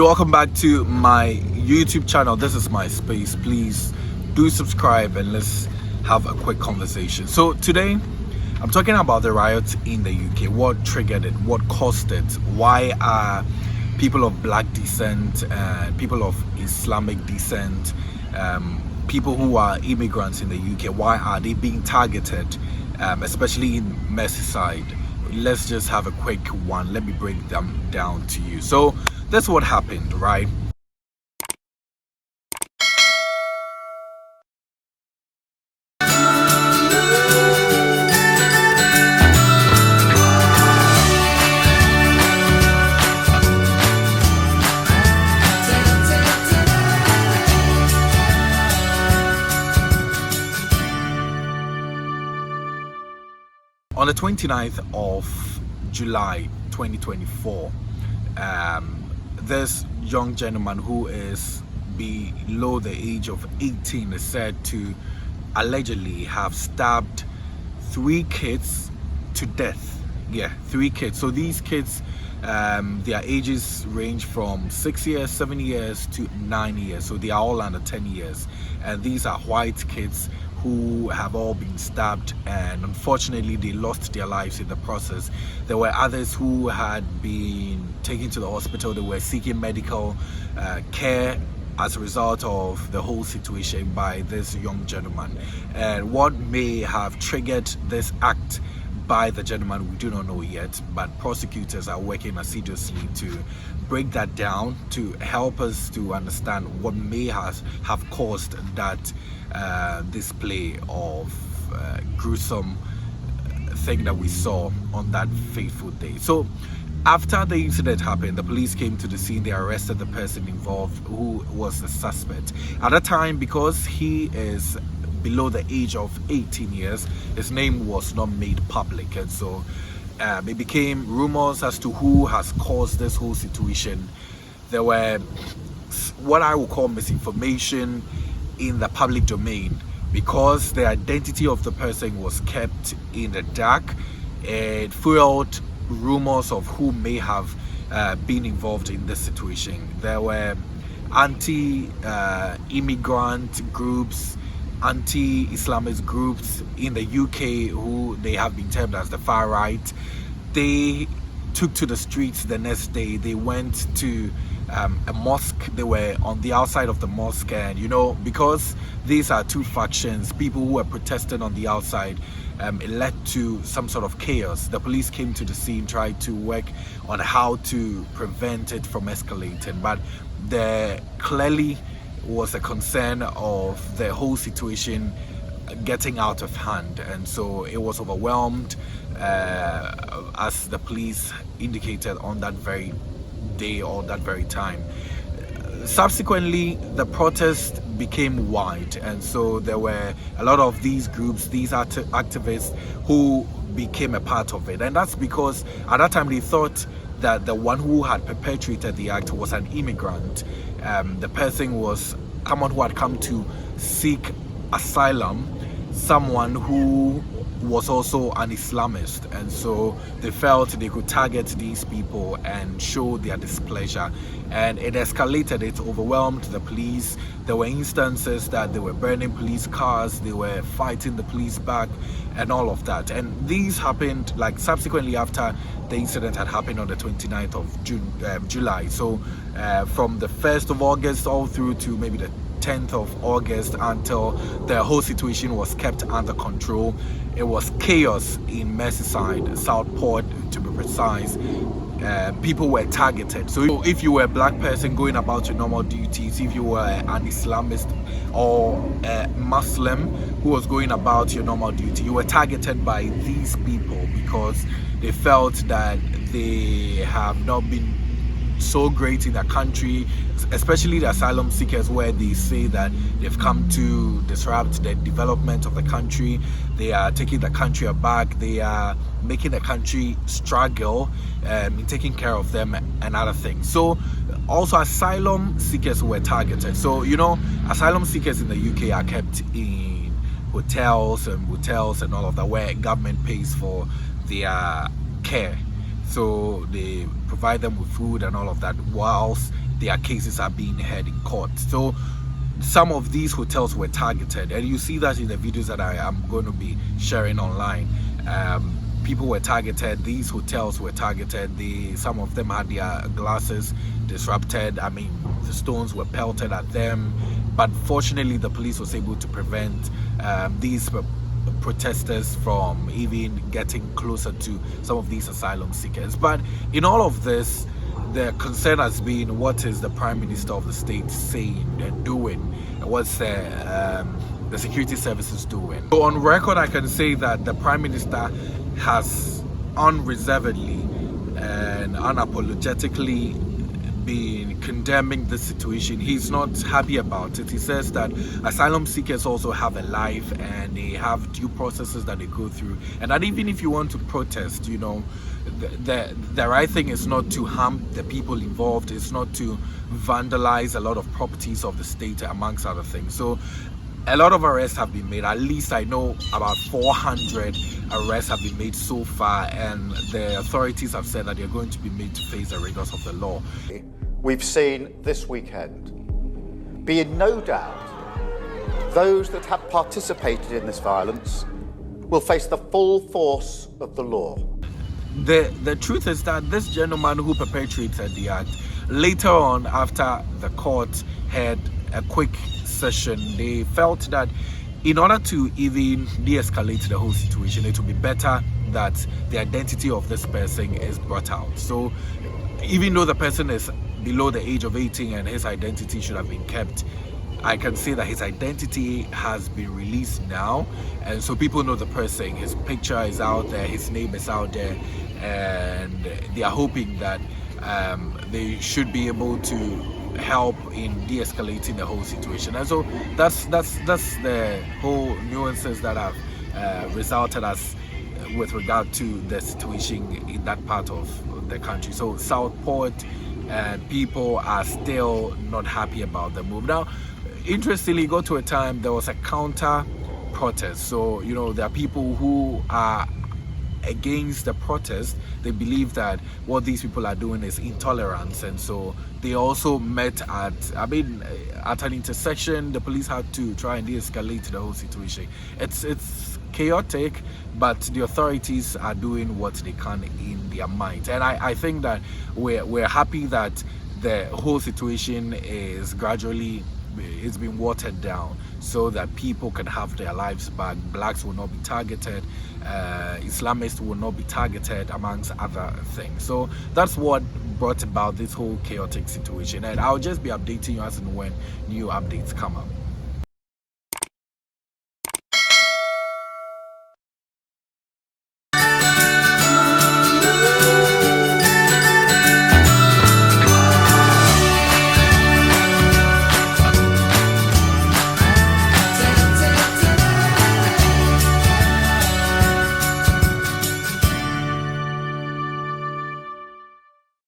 Welcome back to my YouTube channel. This is my space. Please do subscribe and let's have a quick conversation. So today I'm talking about the riot in the UK. What triggered it? What caused it? Why are people of black descent, people of Islamic descent, people who are immigrants in the UK, why are they being targeted, especially in Merseyside? Let's just have a quick one. Let me break them down to you. So that's what happened, right? On the 29th of July 2024, this young gentleman who is below the age of 18 is said to allegedly have stabbed 3 kids to death. Yeah, 3 kids. So these kids, their ages range from 6 years, 7 years to 9 years. So they are all under 10 years. And these are white kids who have all been stabbed, and unfortunately they lost their lives in the process. There were others who had been taken to the hospital. They were seeking medical care as a result of the whole situation by this young gentleman. And what may have triggered this act by the gentleman, we do not know yet, but prosecutors are working assiduously to break that down, to help us to understand what may have caused that display of gruesome thing that we saw on that fateful day. So after the incident happened, the police came to the scene. They arrested the person involved, who was the suspect. At that time, because he is below the age of 18 years, his name was not made public, and so it became rumors as to who has caused this whole situation. There were what I would call misinformation in the public domain, because the identity of the person was kept in the dark. It fueled rumors of who may have been involved in this situation. There were anti-immigrant groups, anti-Islamist groups in the UK, who they have been termed as the far right. They took to the streets the next day. They went to a mosque. They were on the outside of the mosque, and because these are two factions, people who were protesting on the outside, it led to some sort of chaos. The police came to the scene, tried to work on how to prevent it from escalating, but there clearly was a concern of the whole situation getting out of hand, and so it was overwhelmed, as the police indicated on that very day or that very time. Subsequently, the protest became wide, and so there were a lot of these groups, these activists, who became a part of it. And that's because at that time they thought that the one who had perpetrated the act was an immigrant. The person was someone who had come to seek asylum, someone who was also an Islamist, and so they felt they could target these people and show their displeasure, and it escalated. It overwhelmed the police. There were instances that they were burning police cars, they were fighting the police back, and all of that. And these happened subsequently after the incident had happened on the 29th of July. So from the 1st of August all through to maybe the 10th of August, until the whole situation was kept under control. It was chaos in Merseyside, Southport to be precise. People were targeted. So if you were a black person going about your normal duties, if you were an Islamist or a Muslim who was going about your normal duty, you were targeted by these people because they felt that they have not been so great in the country, especially the asylum seekers, where they say that they've come to disrupt the development of the country. They are taking the country aback. They are making the country struggle in taking care of them and other things. So also asylum seekers were targeted. So asylum seekers in the UK are kept in hotels and motels and all of that, where government pays for their care. So they provide them with food and all of that, whilst their cases are being heard in court. So some of these hotels were targeted, and you see that in the videos that I am going to be sharing online. People were targeted, these hotels were targeted, some of them had their glasses disrupted. I mean, the stones were pelted at them, but fortunately the police was able to prevent these protesters from even getting closer to some of these asylum seekers. But in all of this, the concern has been, what is the Prime Minister of the state saying and doing? What's the security services doing? So on record, I can say that the Prime Minister has unreservedly and unapologetically been condemning the situation. He's not happy about it. He says that asylum seekers also have a life and they have due processes that they go through, and that even if you want to protest, you know, the right thing is not to harm the people involved, it's not to vandalize a lot of properties of the state, amongst other things. So a lot of arrests have been made. At least I know about 400 arrests have been made so far, and the authorities have said that they're going to be made to face the rigors of the law. We've seen this weekend. Be in no doubt, those that have participated in this violence will face the full force of the law. The truth is that this gentleman who perpetrated the act, later on, after the court had a quick session, they felt that in order to even de-escalate the whole situation, it would be better that the identity of this person is brought out. So even though the person is below the age of 18 and his identity should have been kept, I can say that his identity has been released now, and so people know the person. His picture is out there, his name is out there, and they are hoping that they should be able to help in de-escalating the whole situation. And so that's the whole nuances that have resulted as with regard to the situation in that part of the country. So Southport people are still not happy about the move. Now, interestingly, got to a time there was a counter protest. So, you know, there are people who are against the protest. They believe that what these people are doing is intolerance, and so they also met at an intersection. The police had to try and de-escalate the whole situation. It's chaotic, but the authorities are doing what they can in their might, and I think that we're happy that the whole situation is gradually, it's been watered down so that people can have their lives back. Blacks will not be targeted, Islamists will not be targeted, amongst other things. So that's what brought about this whole chaotic situation, and I'll just be updating you as and when new updates come up.